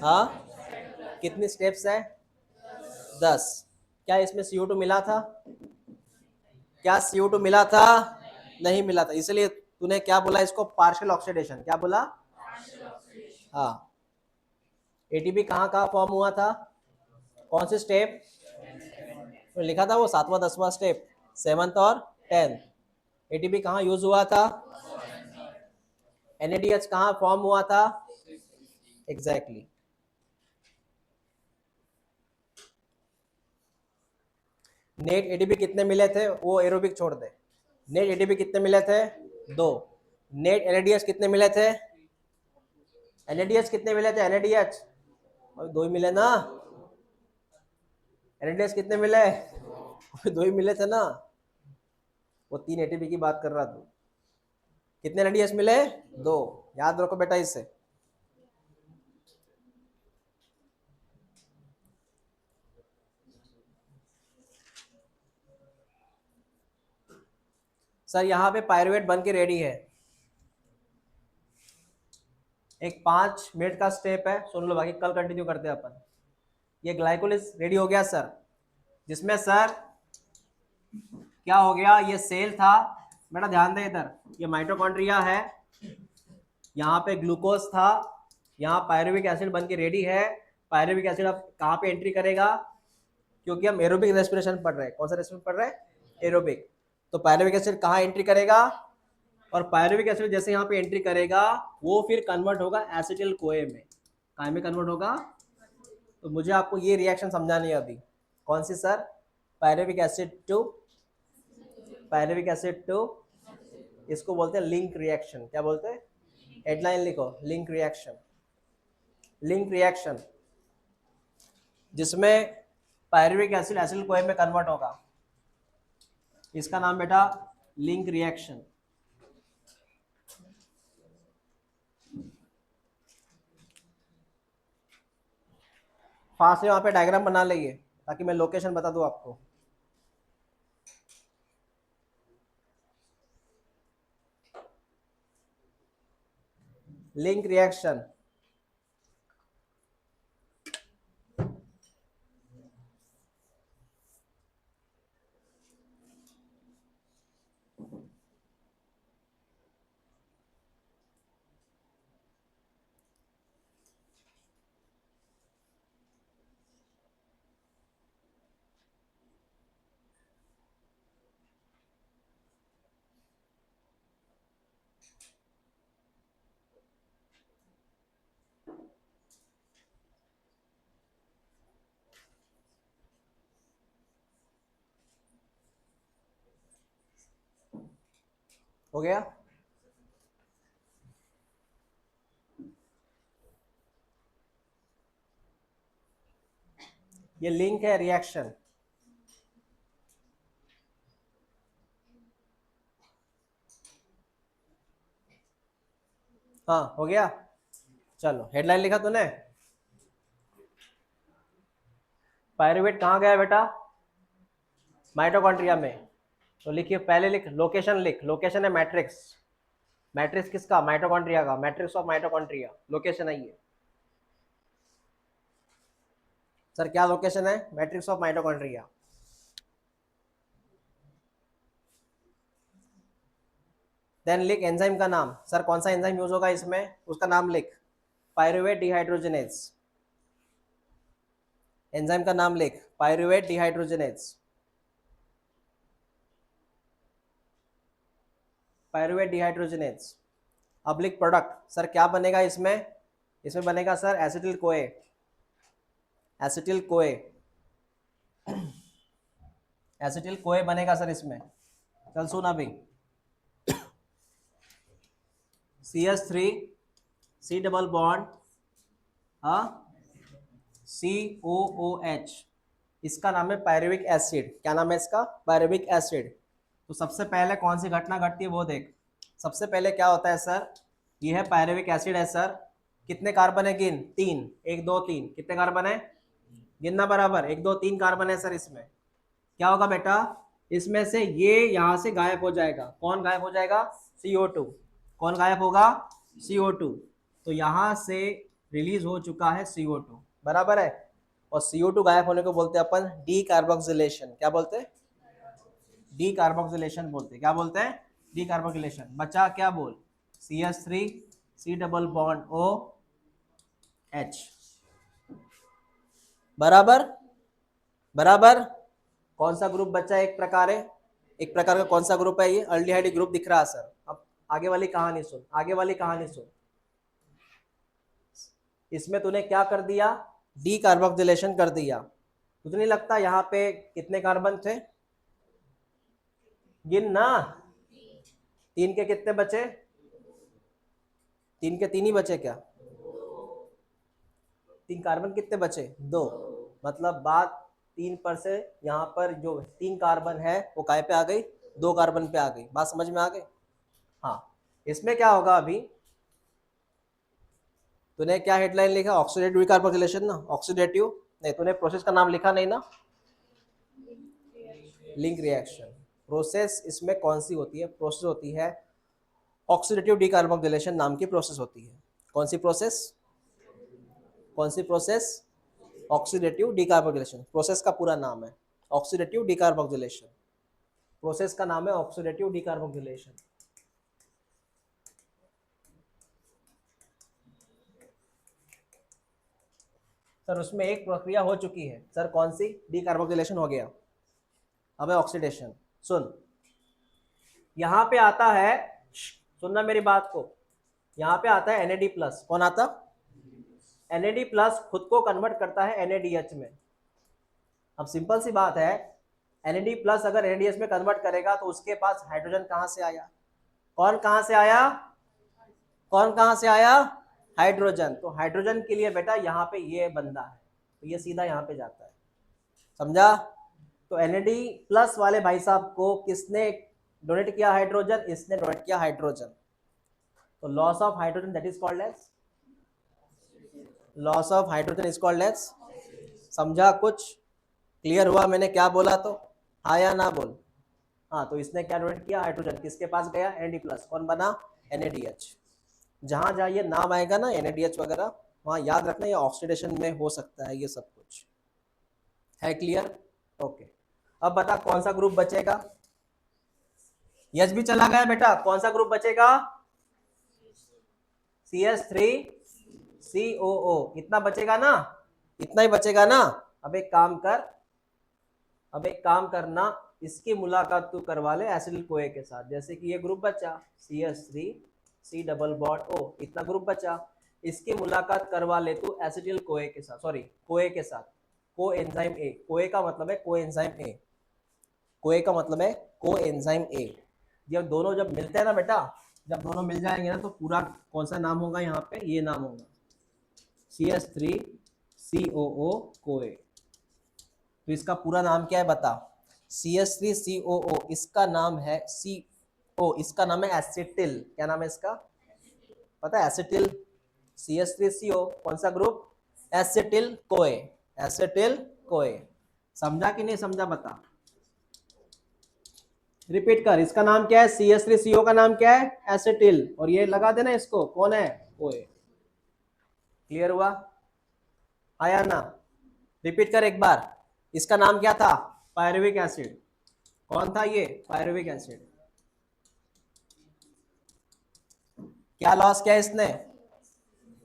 Speaker 1: हाँ, कितनी स्टेप्स है? 10। क्या इसमें CO2 मिला था? क्या CO2 मिला था? नहीं मिला था, इसलिए तूने क्या बोला इसको, पार्शियल ऑक्सीडेशन, क्या बोला? हाँ। ATP कहाँ कहाँ फॉर्म हुआ था, कौन से स्टेप? तो लिखा था वो 7वां 10वां स्टेप, 7th और 10th। ATP कहाँ यूज हुआ था? NADH कहाँ फॉर्म हुआ था? एग्जैक्टली। नेट एटीपी कितने मिले थे, वो एरोबिक छोड़ दे, नेट एटीपी कितने मिले थे? 2। नेट NADH कितने मिले थे? NADH कितने मिले थे? NADH और 2 ही मिले ना, NADH कितने मिले? 2 ही मिले थे ना, वो 3 ATP की बात कर रहा तू। कितने NADH मिले? 2। याद रखो बेटा इससे। सर यहाँ पे पायरुवेट बन के रेडी है, एक 5 मिनट का स्टेप है, सुन लो, बाकी कल कंटिन्यू करते हैं अपन। ये ग्लाइकोलिस रेडी हो गया सर, जिसमें सर क्या हो गया, ये सेल था बेटा, ध्यान दे इधर, ये माइटोकॉन्ड्रिया है, यहाँ पे ग्लूकोज था, यहाँ पायरुविक एसिड बन के रेडी है। पायरुविक एसिड अब कहाँ पे एंट्री करेगा, क्योंकि हम एरोबिक रेस्पिरेशन पढ़ रहे हैं, कौन सा रेस्पिरेशन पढ़ रहे हैं? एरोबिक। तो पायरुविक एसिड कहाँ एंट्री करेगा, और पायरुविक एसिड जैसे यहाँ पे एंट्री करेगा वो फिर कन्वर्ट होगा एसिटिल कोए में, कहाँ में कन्वर्ट होगा? तो मुझे आपको ये रिएक्शन समझानी है अभी, कौन सी sir? Pyruvic acid to, pyruvic acid to, इसको बोलते हैं लिंक रिएक्शन। क्या बोलते हैं? हेडलाइन लिखो, लिंक रिएक्शन। लिंक रिएक्शन जिसमें पायरुविक एसिड एसिटिल कोए में कन्वर्ट होगा, इसका नाम बेटा लिंक रिएक्शन। फास्ट से वहां पे डायग्राम बना लेंगे ताकि मैं लोकेशन बता दूं आपको। लिंक रिएक्शन हो गया। ये लिंक है रिएक्शन। हाँ हो गया, चलो हेडलाइन लिखा तूने। पायरुवेट कहाँ गया बेटा? माइटोकॉन्ड्रिया में। तो लिखिए, पहले लिख लोकेशन, लिख लोकेशन है मैट्रिक्स, मैट्रिक्स किसका? माइटोकॉन्ड्रिया का, मैट्रिक्स ऑफ माइटोकॉन्ड्रिया, लोकेशन है ये। सर क्या लोकेशन है? Matrix of mitochondria. देन लिख एंजाइम का नाम, सर कौन सा एंजाइम यूज होगा इसमें, उसका नाम लिख। पायरुवेट डिहाइड्रोजनेज, एंजाइम का नाम लिख, पायरुवेट डिहाइड्रोजनेज, पायरुवेट डिहाइड्रोजनेज। अब लिख प्रोडक्ट, सर क्या बनेगा इसमें? इसमें बनेगा सर एसिटिल कोए, एसिटिल कोए। एसिटिल कोए बनेगा सर इसमें। चल सुन अभी, CH3 C डबल बॉन्ड हाँ COOH, इसका नाम है पायरुविक एसिड। क्या नाम है इसका? Pyruvic acid. तो सबसे पहले कौन सी घटना घटती है वो देख। सबसे पहले क्या होता है सर, ये है पायरुविक एसिड है सर। कितने कार्बन है गिन? 3, 1 2 3। कितने कार्बन है? गिनना बराबर, 1 2 3 कार्बन है सर इसमें। क्या होगा बेटा, इसमें से ये यहां से गायब हो जाएगा। कौन गायब हो जाएगा? CO2। कौन गायब होगा? CO2। तो यहां से रिलीज हो चुका है CO2, बराबर है। और CO2 गायब होने को बोलते हैं अपन डी कार्बोक्सिलेशन। क्या बोलते हैं? डी कार्बोक्सिलेशन बोलते हैं। क्या बोलते हैं? D carboxylation. बचा क्या बोल? CH3 C double bond OH, बराबर बराबर। कौन सा ग्रुप बचा? एक प्रकार है, एक प्रकार का कौन सा ग्रुप है ये? अल्डिहाइड ग्रुप दिख रहा है सर। अब आगे वाली कहानी सुन, आगे वाली कहानी सुन। इसमें तूने क्या कर दिया? डी कार्बोक्सिलेशन कर दिया। तुझे नहीं लगता यहाँ पे कितने कार्बन थे? गिन ना। 3 के कितने बचे? 3 के 3 ही बचे क्या? 3 कार्बन कितने बचे? 2। मतलब बात 3 पर से यहाँ पर जो 3 कार्बन है वो काय पे आ गई? 2 कार्बन पे आ गई। बात समझ में आ गई? हाँ। इसमें क्या होगा अभी, तूने क्या हेडलाइन लिखा? ऑक्सीडेटिव डिकार्बोक्सिलेशन ना, ऑक्सीडेटिव नहीं, तूने प्रोसेस का नाम लिखा नहीं ना, लिंक रिएक्शन। प्रोसेस इसमें कौन सी होती है? प्रोसेस होती है ऑक्सीडेटिव डिकार्बोक्सिलेशन नाम की प्रोसेस होती है। कौन सी प्रोसेस? कौन सी प्रोसेस? Oxidative decarboxylation. प्रोसेस का पूरा नाम है ऑक्सीडेटिव डिकार्बोक्सिलेशन। प्रोसेस का नाम है ऑक्सीडेटिव डिकार्बोक्सिलेशन। सर उसमें एक प्रक्रिया हो चुकी है सर, कौन सी? डिकार्बोक्सिलेशन हो गया, अब है ऑक्सीडेशन। सुन, यहां पे आता है, सुनना मेरी बात को, यहां पे आता है NAD+। कौन आता? NAD+ खुद को कन्वर्ट करता है NADH में। अब सिंपल सी बात है, NAD+ अगर NADH में कन्वर्ट करेगा तो उसके पास हाइड्रोजन कहां से आया? कौन कहां से आया? कौन कहां से आया? हाइड्रोजन। तो हाइड्रोजन के लिए बेटा यहाँ पे ये बंदा है, तो ये सीधा यहाँ पे जाता है, समझा? तो NAD+ वाले भाई साहब को किसने डोनेट किया हाइड्रोजन? इसने डोनेट किया हाइड्रोजन। तो loss of hydrogen that is called as, loss of hydrogen is called as. समझा? कुछ क्लियर हुआ मैंने क्या बोला? तो हाँ या ना बोल। हाँ, तो इसने क्या डोनेट किया? हाइड्रोजन। किसके पास गया? NAD+। कौन बना? NADH। जहां जहां ये नाम आएगा ना NADH वगैरह, वहां याद रखना ये ऑक्सीडेशन में हो सकता है, ये सब कुछ है। क्लियर? ओके। अब बता कौन सा ग्रुप बचेगा? यस भी चला गया बेटा, कौन सा ग्रुप बचेगा? CH3COO। इतना बचेगा ना? इतना ही बचेगा ना? अब एक काम कर, अब एक काम करना, इसकी मुलाकात तू करवा ले एसिटिल कोए के साथ। जैसे कि ये ग्रुप बचा CH3 C double bond O, इतना ग्रुप बचा, इसकी मुलाकात करवा ले तू एसिटिल कोए के साथ, सॉरी कोए के साथ। को एंजाइम A, कोए का मतलब है को एंजाइम A, कोए का मतलब है को एंजाइम A। जब दोनों जब मिलते हैं ना बेटा, जब दोनों मिल जाएंगे ना तो पूरा कौन सा नाम होगा यहाँ पे? ये नाम होगा CH3COO कोए। तो इसका पूरा नाम क्या है बता? CH3COO, इसका नाम है CO, इसका नाम है एसिटिल। क्या नाम है इसका? पता है? एसिटिल। CH3CO कौन सा ग्रुप? एसिटिल कोए, एसिटिल कोए। समझा कि नहीं समझा? बता, रिपीट कर। इसका नाम क्या है? CH3CO का नाम क्या है? एसिटिल। और ये लगा देना इसको, कौन है? कोए। क्लियर हुआ? आया ना? रिपीट कर एक बार। इसका नाम क्या था? Pyruvic acid. कौन था ये? Pyruvic acid. क्या लॉस किया इसने?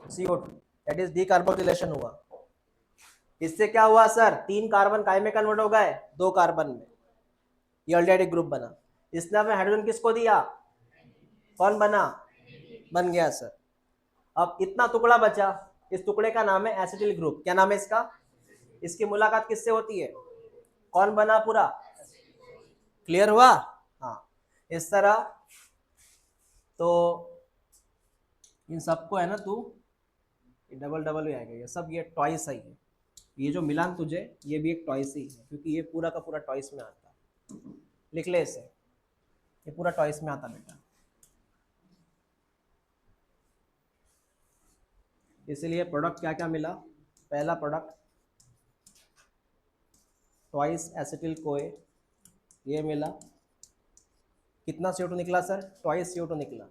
Speaker 1: CO2, दैट इज डीकार्बोक्सिलेशन हुआ। इससे क्या हुआ सर? 3 कार्बन काय में कन्वर्ट हो गए? 2 कार्बन में। ये ऑलरेडी ग्रुप बना। इसने अपने हाइड्रोजन किसको दिया? कौन बना? बन गया सर। अब इतना टुकड़ा बचा, इस टुकड़े का नाम है एसिटिल ग्रुप। क्या नाम है इसका? इसकी मुलाकात किससे होती है? कौन बना पूरा? क्लियर हुआ? हाँ, इस तरह तो इन सबको है ना तू डबल डबल ही आएगा, ये सब ये टॉइस है, ये जो मिला न तुझे ये भी एक टॉइस ही है, क्योंकि ये पूरा का पूरा टॉइस में आता है। लिख ले इसे, ये पूरा टॉइस में आता बेटा। इसलिए प्रोडक्ट क्या क्या मिला? पहला प्रोडक्ट ट्वाइस एसिटिल कोए, ये मिला। कितना CO2 निकला सर? ट्वाइस CO2 निकला,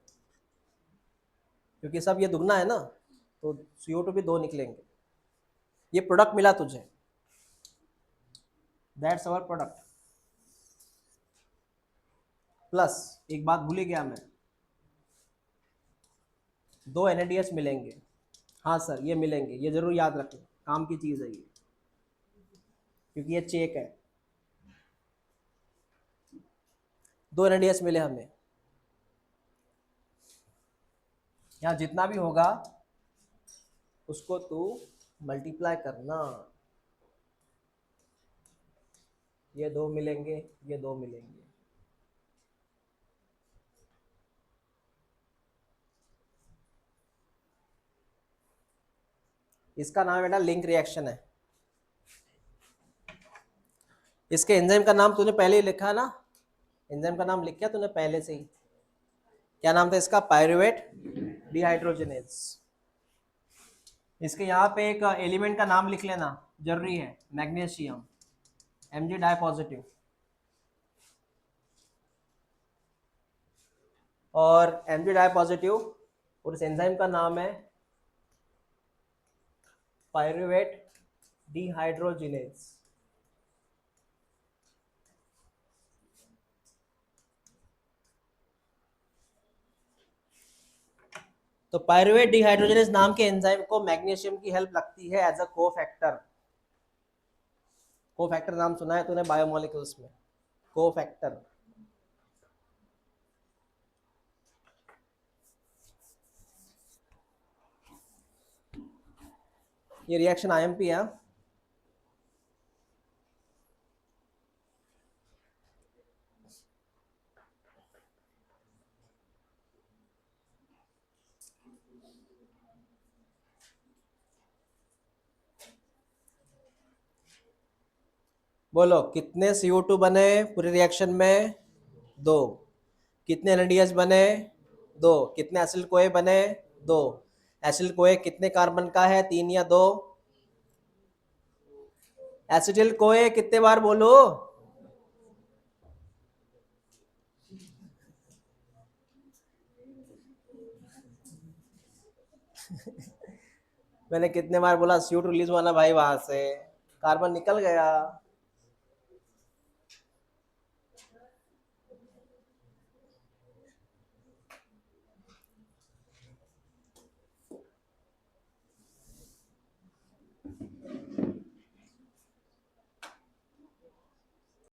Speaker 1: क्योंकि सब ये दुगना है ना, तो CO2 भी 2 निकलेंगे। ये प्रोडक्ट मिला तुझे, दैट्स अवर प्रोडक्ट। प्लस एक बात भूल ही गया मैं, 2 NADH मिलेंगे। हाँ सर ये मिलेंगे, ये जरूर याद रखें, काम की चीज़ है ये, क्योंकि ये चेक है। 2 NADH मिले हमें। यहाँ जितना भी होगा उसको तू मल्टीप्लाई करना, ये 2 मिलेंगे, ये 2 मिलेंगे। इसका नाम बेटा लिंक रिएक्शन है। इसके एंजाइम का नाम तूने पहले ही लिखा ना, एंजाइम का नाम लिख क्या तूने पहले से ही? क्या नाम था इसका? Pyruvate dehydrogenase. इसके यहाँ पे एक एलिमेंट का नाम लिख लेना, जरूरी है, मैग्नीशियम, Mg डाई पॉजिटिव। और Mg डाई पॉजिटिव और इस एंजाइम का नाम है पायरुवेट डिहाइड्रोजिनेज। तो पायरुवेट डिहाइड्रोजनेज नाम के एंजाइम को मैग्नीशियम की हेल्प लगती है एज अ कोफैक्टर। कोफैक्टर नाम सुना है तूने बायोमोलिक्यूल्स में? कोफैक्टर। ये रिएक्शन IMP है। बोलो कितने CO2 बने पूरे रिएक्शन में? 2। कितने NADH बने? 2। कितने एसिल कोए बने? 2। एसिल कोए कितने कार्बन का है? 3 या 2? एसिटिल कोए कितने बार बोलो? मैंने कितने बार बोला CO2 रिलीज हुआ ना भाई, वहां से कार्बन निकल गया।